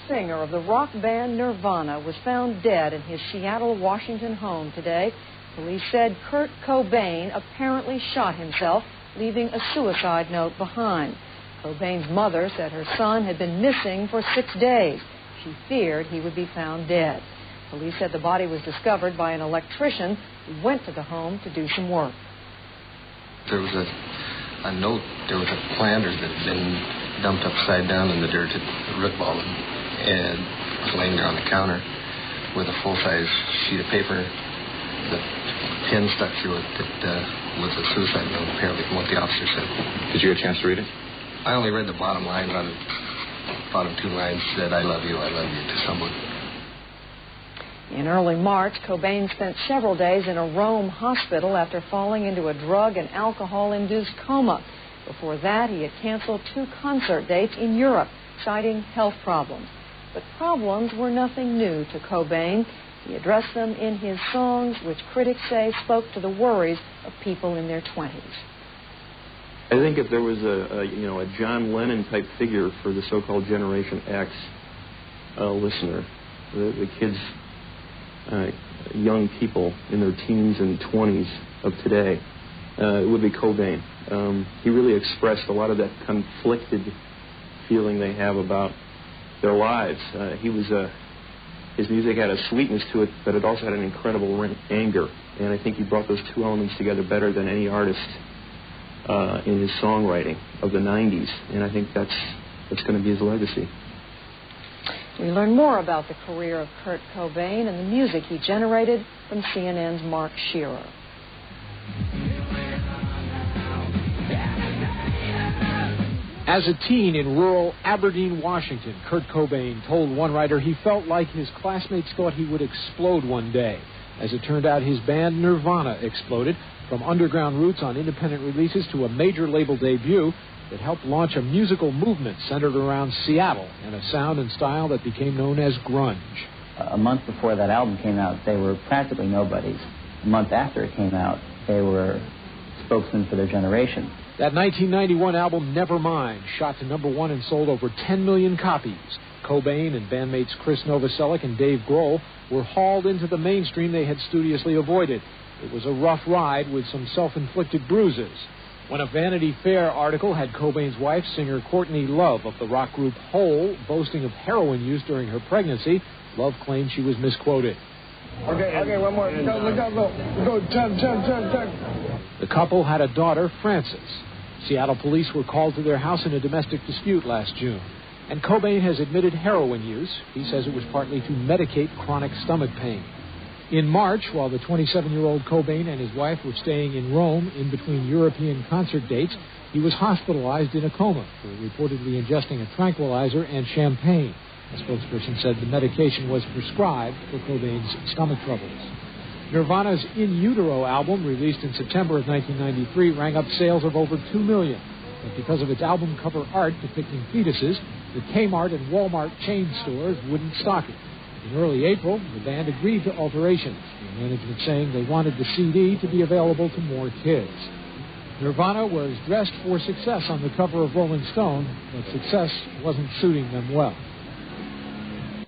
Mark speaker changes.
Speaker 1: singer of the rock band Nirvana was found dead in his Seattle, Washington home today. Police said Kurt Cobain apparently shot himself, leaving a suicide note behind. Cobain's mother said her son had been missing for 6 days. She feared he would be found dead. Police said the body was discovered by an electrician who went to the home to do some work.
Speaker 2: There was a note, there was a planter that had been dumped upside down in the dirt at the root ball and was laying there on the counter with a full-size sheet of paper, the pin stuck through it that was a suicide note, apparently, from what the officer said.
Speaker 3: Did you get a chance to read it?
Speaker 2: I only read the bottom line on it. Bottom 2 lines said, I love you, to someone.
Speaker 1: In early March, Cobain spent several days in a Rome hospital after falling into a drug and alcohol-induced coma. Before that, he had canceled 2 concert dates in Europe, citing health problems. But problems were nothing new to Cobain. He addressed them in his songs, which critics say spoke to the worries of people in their 20s.
Speaker 4: I think if there was a John Lennon-type figure for the so-called Generation X listener, the kids, young people in their teens and 20s of today, it would be Cobain. He really expressed a lot of that conflicted feeling they have about their lives. His music had a sweetness to it, but it also had an incredible anger. And I think he brought those 2 elements together better than any artist in his songwriting of the 90s. And I think that's going to be his legacy.
Speaker 1: We learn more about the career of Kurt Cobain and the music he generated from CNN's Mark Shearer.
Speaker 5: As a teen in rural Aberdeen, Washington, Kurt Cobain told one writer he felt like his classmates thought he would explode one day. As it turned out, his band Nirvana exploded, from underground roots on independent releases to a major label debut that helped launch a musical movement centered around Seattle and a sound and style that became known as grunge.
Speaker 6: A month before that album came out, they were practically nobodies. A month after it came out, they were spokesmen for their generation.
Speaker 5: That 1991 album, Nevermind, shot to #1 and sold over 10 million copies. Cobain and bandmates Chris Novoselic and Dave Grohl were hauled into the mainstream they had studiously avoided. It was a rough ride with some self-inflicted bruises. When a Vanity Fair article had Cobain's wife, singer Courtney Love of the rock group Hole, boasting of heroin use during her pregnancy, Love claimed she was misquoted.
Speaker 7: Okay, one more. Go. Turn.
Speaker 5: The couple had a daughter, Frances. Seattle police were called to their house in a domestic dispute last June. And Cobain has admitted heroin use. He says it was partly to medicate chronic stomach pain. In March, while the 27-year-old Cobain and his wife were staying in Rome in between European concert dates, he was hospitalized in a coma for reportedly ingesting a tranquilizer and champagne. A spokesperson said the medication was prescribed for Cobain's stomach troubles. Nirvana's In Utero album, released in September of 1993, rang up sales of over 2 million. But because of its album cover art depicting fetuses, the Kmart and Walmart chain stores wouldn't stock it. In early April, the band agreed to alterations, the management saying they wanted the CD to be available to more kids. Nirvana was dressed for success on the cover of Rolling Stone, but success wasn't suiting them well.